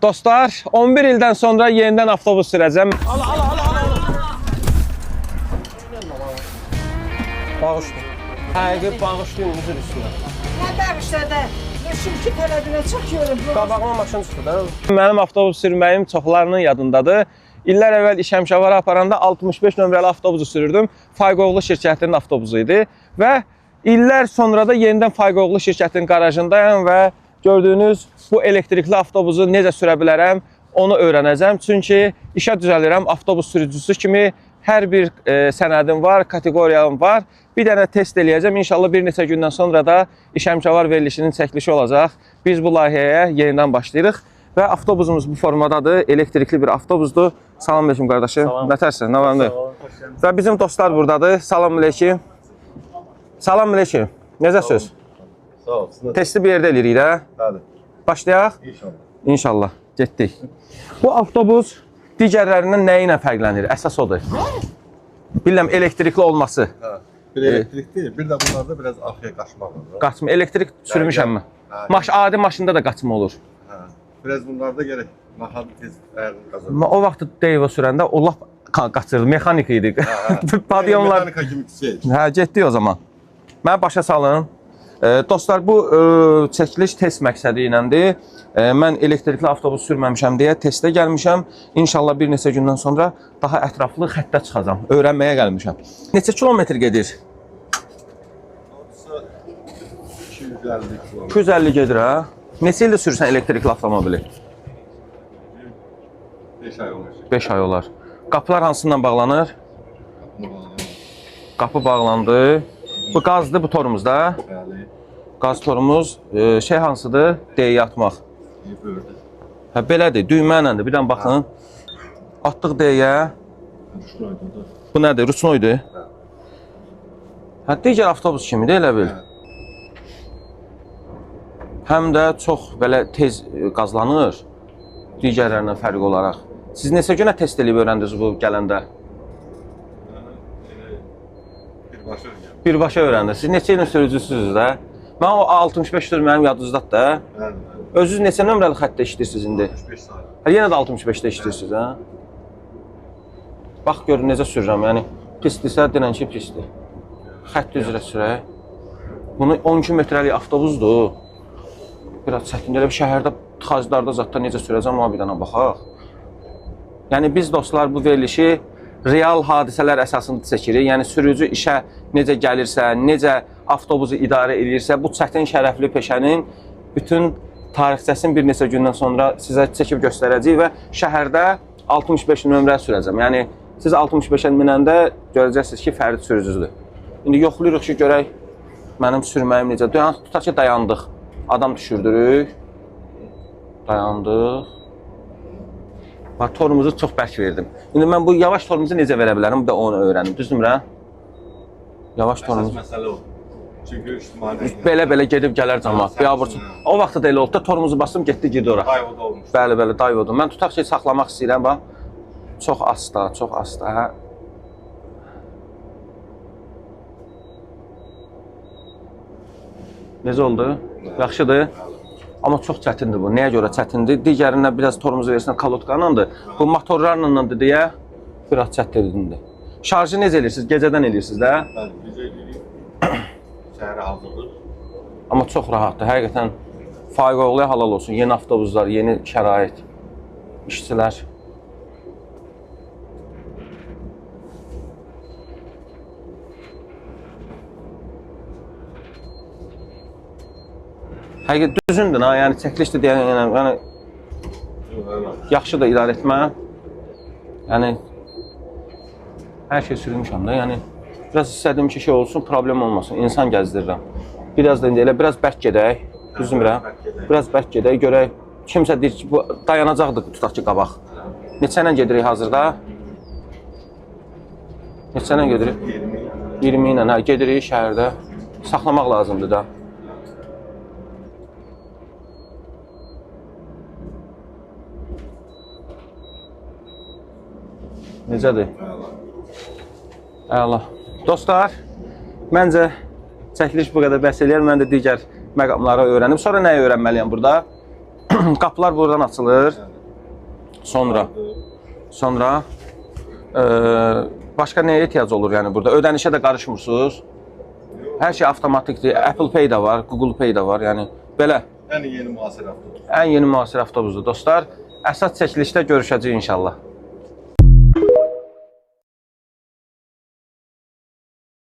Dostlar, 11 ildən sonra yenidən avtobus sürəcəm. Bağışlayın. Həqiqi bağışlayın üzr üstünə. Nə bağışladı? Çünki tələbinə çəkiyorum. Qabağıma maşın çıxdı da. Mənim avtobus sürməyim çoxlarının yadındadır. İllər əvvəl iş həmşəvarı aparanda 65 nömrəli avtobusu sürürdüm. Fayqoğlu şirkətinin avtobusu idi. Və illər sonra da yenidən Fayqoğlu şirkətinin qarajındayım və gördüyünüz bu elektrikli avtobusu necə sürə bilərəm, onu öyrənəcəm. Çünki işə düzəlirəm, avtobus sürücüsü kimi hər bir sənədim var, kateqoriyam var. Bir dənə test eləyəcəm. İnşallah bir neçə gündən sonra da iş həmşəvar verilişinin çəkilişi olacaq. Biz bu layihəyə yenidən başlayırıq və avtobusumuz bu formadadır. Elektrikli bir avtobusdur. Salam aleyküm qardaşım. Nətərsən? Nə vardı? Və bizim dostlar buradadır. Salam aleyküm. Salam aleyküm. Necəsiz? Sağ ol. Testi bir yerdə eləyirik də. Bəli. Başlayaq? İnşallah. İnşallah. Getdik. Bu avtobus digərlərindən nəyi ilə fərqlənir? Əsas odur. Bilirəm, elektrikli olması. Hə. Bir elektrik değil, bir də bunlarda biraz arxaya qaçmaq var. Qaçma. Elektrik sürmüşəm mən. Adi maşında da qaçma olur. Hə. Biraz bunlarda gərək naxadı tez ayağını qazanır. O vaxt Deyva sürəndə o lap qaçırdı. Mexanik idi. Padyonlar. Mexanika kimi şey. Hə, getdik o zaman. Mənə başa salın. Dostlar, bu çəkiliş test məqsədi iləndir. Mən elektrikli avtobus sürməmişəm deyə testə gəlmişəm. İnşallah bir neçə gündən sonra daha ətraflı xəttə çıxacam. Öyrənməyə gəlmişəm. Neçə kilometr gedir? 250 kilometr. 250 gedir, hə? Neçə ildir sürsən elektrikli avtomobili? 5 ay olmuş. 5 ay olar. Qapılar hansından bağlanır? Qapı bağlandı. Bu qazdır, bu torumuz da. Bəli. Qaz torumuz şey hansıdır? D'yə atmaq. Böldü. Hə, belədir, düymə iləndir. Bir dənə baxın. Atdıq D'yə. Bu nədir? Ruçnoydur. Hə, digər avtobus kimidir, elə bil. Həm də çox belə tez qazlanır. Digərlərindən fərqi olaraq. Siz neçə günə test edib öyrəndiniz bu gələndə? Birbaşa öyrəndiniz. Siz neçə ilin sürücüsünüz də? Mən o 65-dir mənim yadınızdadır da. Özünüz neçə nömrəli xəttdə işləyirsiniz indi? 65 saat. Hə, yenə də 65-də işləyirsiniz, hə? Bax, görün necə sürürəm, yəni pisdirsə, denən ki, pisdir. Xətt üzrə sürək. Bunu 12 metrəlik avtobusdur. Biraz çətin gəlir. Şəhərdə, tıxaclarda zətdə necə sürəcəm, ona bir dənə baxaq. Yəni, biz dostlar bu verilişi real hadisələr əsasında çəkirik. Yəni, sürücü işə necə gəlirsə, necə avtobusu idarə edirsə, bu çətin şərəfli peşənin bütün tarixçəsini bir neçə gündən sonra sizə çəkib göstərəcəyik və şəhərdə 65 nömrə sürəcəm. Yəni, siz 65-ə minəndə görəcəksiniz ki, fərdi sürücüdür. İndi yoxlayırıq ki, görək mənim sürməyim necə. Tutaq ki, dayandıq. Adam düşürdürük. Dayandıq. Bax, torumuzu çox bərk verdim. İndi mən bu yavaş torumuzu necə verə bilərəm? Bir də onu öyrənim. Düzdürmürəm? Yavaş torumuzu. Məsələ o. Çünki ictimai Belə gedib gələr cəmaət. O vaxtda da elə oldu da torumuzu basdım, getdi, girdi ora. dayvoda olmuş. Bəli, dayvoda. Mən tutaq ki, saxlamaq istəyirəm, bax. Çox asta, çox asta, hə. Necə oldu? Yaxşıdır? Amma çox çətindir bu. Nəyə görə çətindir? Digərindən biraz torumuzu versən kalotqanındır. Bu motorlarla deyə biraz çətindir. Şarjı necə edirsiniz? Gecədən edirsiniz də? Bəli, gecə edirik. Səhərə hazırdır. Amma çox rahatdır. Həqiqətən Fayqoğluya halal olsun. Yeni avtobuslar, yeni şərait, işçilər. Həqiqət düzündür, yəni çəkilişdir deyən, yəni yaxşı da idarə etmə. Yəni hər şey sürmüşəm də, yəni biraz istədiyim ki, şey olsun, problem olmasın, insan gəzdirirəm. Biraz da indi elə biraz bərk gedək, düzdürmürəm. Biraz bərk gedək, görək. Kimsə deyir ki, bu dayanacaqdır, tutaq ki, qabaq. Neçə ilə gedirik hazırda? Neçə ilə gedirik? 20 ilə, hə, gedirik şəhərdə. Saxlamaq lazımdır da. Necədir? Əla. Dostlar, məncə çəkiliş bu qədər bəs eləyər. Mən də digər məqamları öyrəndim. Sonra nəyi öyrənməliyəm burada? Qapılar buradan açılır. Sonra başqa nəyə ehtiyac olur yəni burada? Ödənişə də qarışmırsınız. Hər şey avtomatikdir. Apple Pay də var, Google Pay də var. Yəni belə En yeni muhasır avtobüs. ən yeni müasir avtobusdur dostlar. Əsas çəkilişdə görüşəcəyik inşallah.